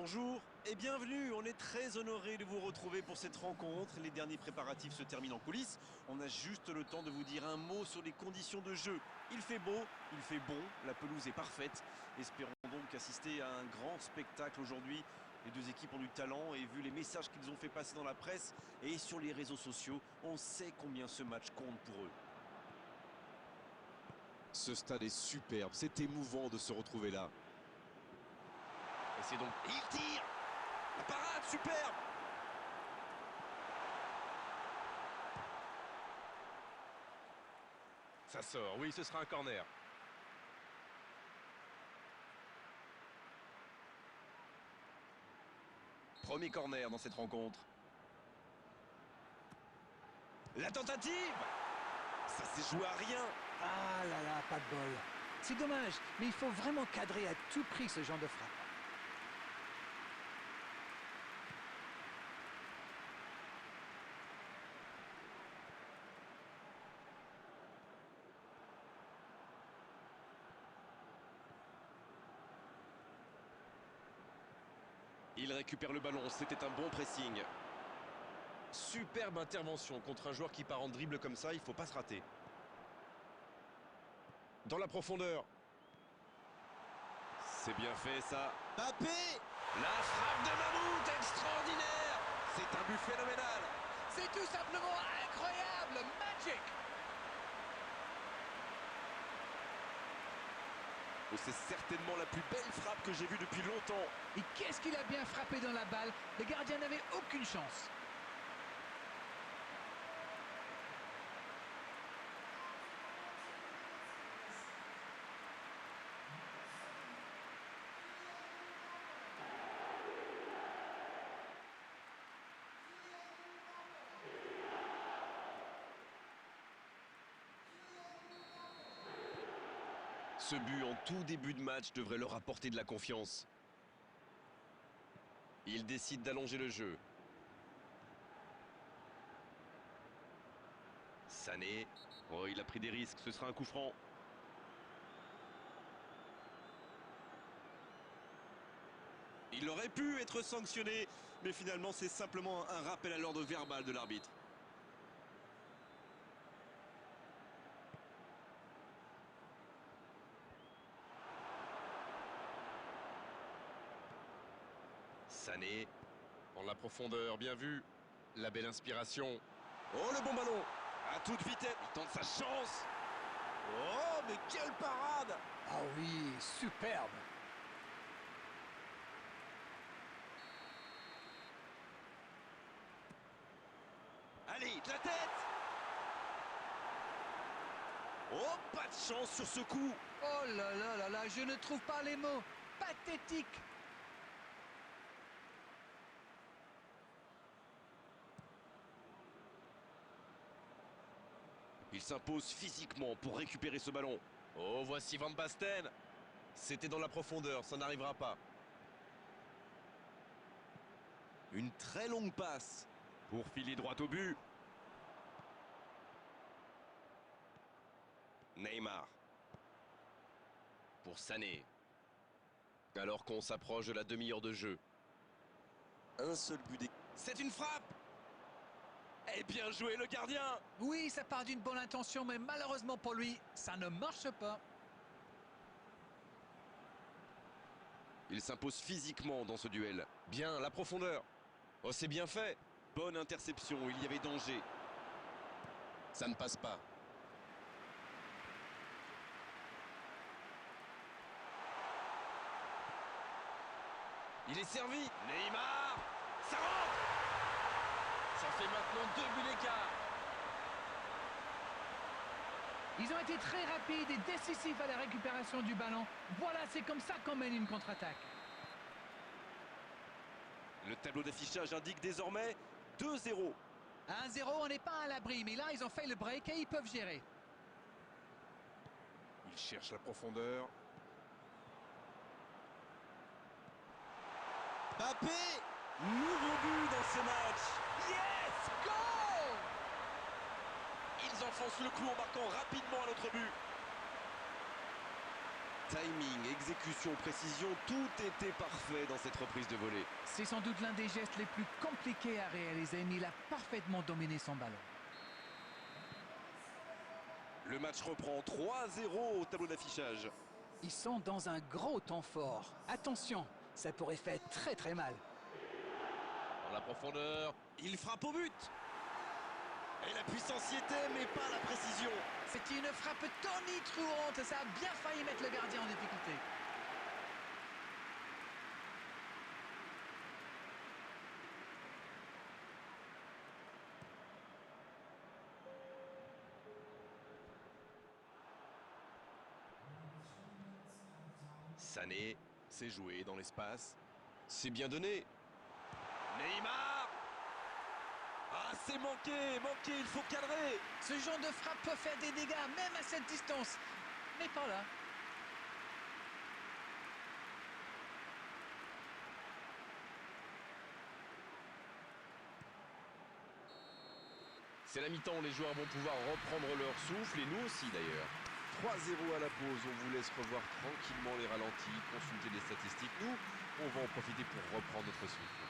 Bonjour et bienvenue, on est très honoré de vous retrouver pour cette rencontre. Les derniers préparatifs se terminent en coulisses. On a juste le temps de vous dire un mot sur les conditions de jeu. Il fait beau, il fait bon, la pelouse est parfaite. Espérons donc assister à un grand spectacle aujourd'hui. Les deux équipes ont du talent et vu les messages qu'ils ont fait passer dans la presse et sur les réseaux sociaux, on sait combien ce match compte pour eux. Ce stade est superbe, c'est émouvant de se retrouver là. Et c'est donc... Et il tire. La parade, superbe. Ça sort, oui, ce sera un corner. Premier corner dans cette rencontre. La tentative. Ça s'est joué à rien. Ah là là, pas de bol. C'est dommage, mais il faut vraiment cadrer à tout prix ce genre de frappe. Il récupère le ballon, c'était un bon pressing. Superbe intervention contre un joueur qui part en dribble comme ça, il faut pas se rater. Dans la profondeur. C'est bien fait ça. Mbappé! La frappe de Mammouth, extraordinaire. C'est un but phénoménal. C'est tout simplement incroyable, magic. Oh, c'est certainement la plus belle frappe que j'ai vue depuis longtemps. Et qu'est-ce qu'il a bien frappé dans la balle. Le gardien n'avait aucune chance. Ce but en tout début de match devrait leur apporter de la confiance. Il décide d'allonger le jeu. Sané. Oh, il a pris des risques, ce sera un coup franc. Il aurait pu être sanctionné, mais finalement c'est simplement un rappel à l'ordre verbal de l'arbitre. Sané. En la profondeur, bien vu. La belle inspiration. Oh, le bon ballon. À toute vitesse, il tente sa chance. Oh, mais quelle parade. Ah oui, superbe. Allez, de la tête. Oh, pas de chance sur ce coup. Oh là là là là, je ne trouve pas les mots. Pathétique. Il s'impose physiquement pour récupérer ce ballon. Oh, voici Van Basten. C'était dans la profondeur, ça n'arrivera pas. Une très longue passe pour filer droit au but. Neymar. Pour Sané. Alors qu'on s'approche de la demi-heure de jeu. Un seul but des... C'est une frappe. Eh bien joué le gardien. Oui, ça part d'une bonne intention, mais malheureusement pour lui, ça ne marche pas. Il s'impose physiquement dans ce duel. Bien, la profondeur. Oh, c'est bien fait. Bonne interception, il y avait danger. Ça ne passe pas. Il est servi. Neymar. Ça rentre. Ça fait maintenant 2 buts d'écart. Ils ont été très rapides et décisifs à la récupération du ballon. Voilà, c'est comme ça qu'on mène une contre-attaque. Le tableau d'affichage indique désormais 2-0. 1-0, on n'est pas à l'abri, mais là, ils ont fait le break et ils peuvent gérer. Il cherche la profondeur. Mbappé! Nouveau but dans ce match. Yes! Goal! Ils enfoncent le clou en marquant rapidement à notre but. Timing, exécution, précision, tout était parfait dans cette reprise de volée. C'est sans doute l'un des gestes les plus compliqués à réaliser, mais il a parfaitement dominé son ballon. Le match reprend 3-0 au tableau d'affichage. Ils sont dans un gros temps fort. Attention, ça pourrait faire très très mal. Dans la profondeur. Il frappe au but. Et la puissance y était, mais pas la précision. C'était une frappe tonitruante, ça a bien failli mettre le gardien en difficulté. Sané. C'est joué dans l'espace. C'est bien donné. Neymar. Ah, c'est manqué, il faut cadrer. Ce genre de frappe peut faire des dégâts, même à cette distance. Mais pas là. C'est la mi-temps, les joueurs vont pouvoir reprendre leur souffle et nous aussi d'ailleurs. 3-0 à la pause, on vous laisse revoir tranquillement les ralentis, consulter les statistiques. Nous, on va en profiter pour reprendre notre souffle.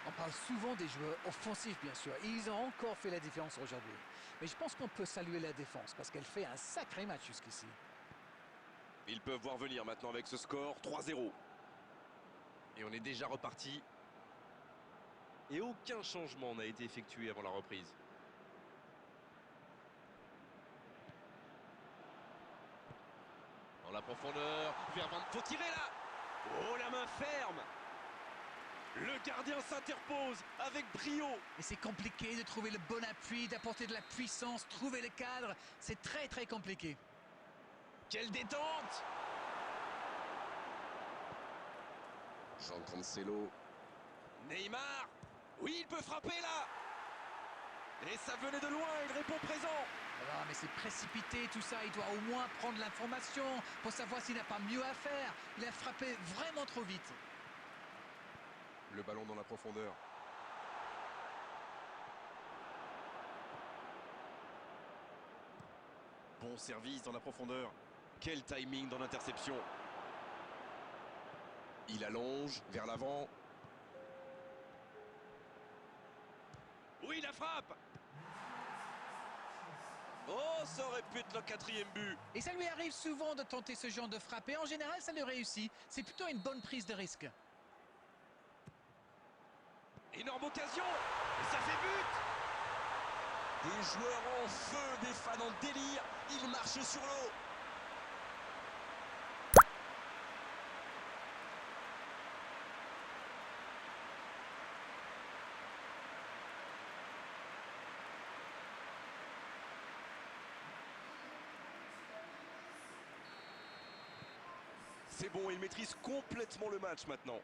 On parle souvent des joueurs offensifs, bien sûr. Et ils ont encore fait la différence aujourd'hui. Mais je pense qu'on peut saluer la défense parce qu'elle fait un sacré match jusqu'ici. Ils peuvent voir venir maintenant avec ce score 3-0. Et on est déjà reparti. Et aucun changement n'a été effectué avant la reprise. Dans la profondeur, vers Van... Faut tirer là. Oh, la main ferme. Le gardien s'interpose avec brio. Et c'est compliqué de trouver le bon appui, d'apporter de la puissance, trouver le cadre. C'est très très compliqué. Quelle détente! Jean Cancelo. Neymar. Oui, il peut frapper là. Et ça venait de loin, il répond présent. Ah, mais c'est précipité tout ça, il doit au moins prendre l'information pour savoir s'il n'a pas mieux à faire. Il a frappé vraiment trop vite. Le ballon dans la profondeur. Bon service dans la profondeur. Quel timing dans l'interception. Il allonge vers l'avant. Oui, la frappe. Oh, ça aurait pu être le 4e but. Et ça lui arrive souvent de tenter ce genre de frappe. Et en général, ça lui réussit. C'est plutôt une bonne prise de risque. Énorme occasion. Et ça fait but. Des joueurs en feu, des fans en délire. Ils marchent sur l'eau. C'est bon, il maîtrise complètement le match maintenant.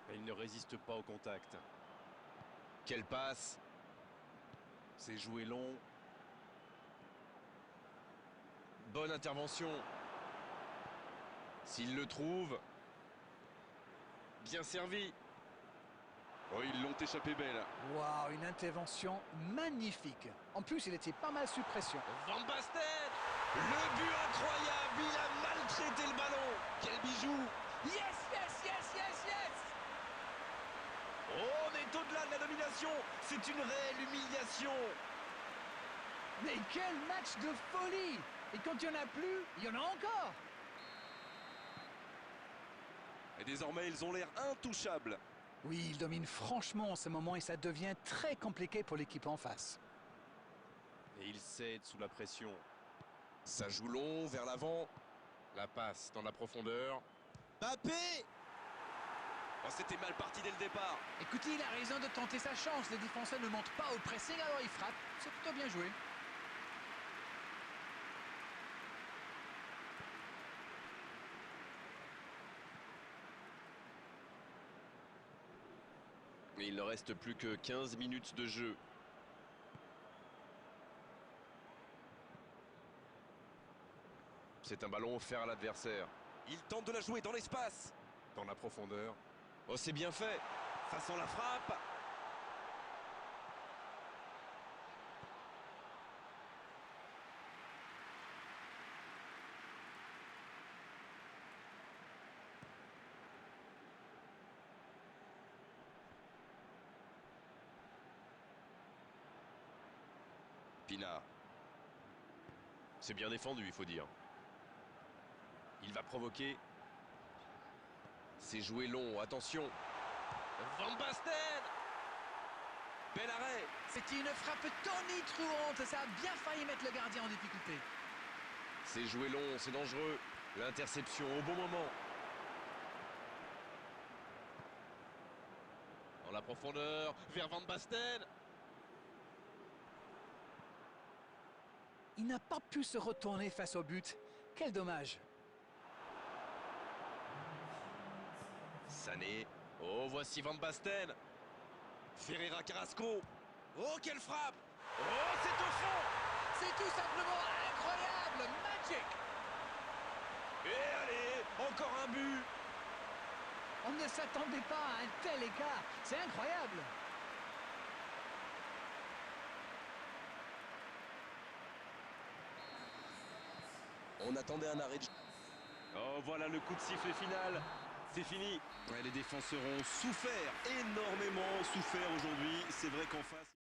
Et il ne résiste pas au contact. Quelle passe! C'est joué long. Bonne intervention. S'il le trouve. Bien servi. Oh, ils l'ont échappé belle. Waouh, une intervention magnifique. En plus, il était pas mal sous pression. Van Basten! Le but incroyable! Il a maltraité le ballon! Quel bijou! Yes, yes, yes, yes, yes! Oh, on est au-delà de la domination. C'est une réelle humiliation. Mais quel match de folie! Et quand il n'y en a plus, il y en a encore! Et désormais, ils ont l'air intouchables. Oui, il domine franchement en ce moment et ça devient très compliqué pour l'équipe en face. Et ils cèdent sous la pression. Ça joue long vers l'avant. La passe dans la profondeur. Mbappé. Oh, c'était mal parti dès le départ. Écoutez, il a raison de tenter sa chance. Les défenseurs ne montent pas au pressing, alors il frappe. C'est plutôt bien joué. Il ne reste plus que 15 minutes de jeu. C'est un ballon offert à l'adversaire. Il tente de la jouer dans l'espace. Dans la profondeur. Oh, c'est bien fait. Ça sent la frappe. Pina. C'est bien défendu, il faut dire. Il va provoquer. C'est joué long, attention. Van Basten. Bel arrêt. C'est une frappe tonitruante. Ça a bien failli mettre le gardien en difficulté. C'est joué long, c'est dangereux. L'interception au bon moment. Dans la profondeur, vers Van Basten. Il n'a pas pu se retourner face au but. Quel dommage. Sané. Oh, voici Van Basten. Ferreira Carrasco. Oh, quelle frappe. Oh, c'est au fond. C'est tout simplement incroyable. Magic. Et allez, encore un but. On ne s'attendait pas à un tel écart. C'est incroyable. On attendait un arrêt de... Oh, voilà le coup de sifflet final. C'est fini. Ouais, les défenseurs ont souffert, énormément souffert aujourd'hui. C'est vrai qu'en face...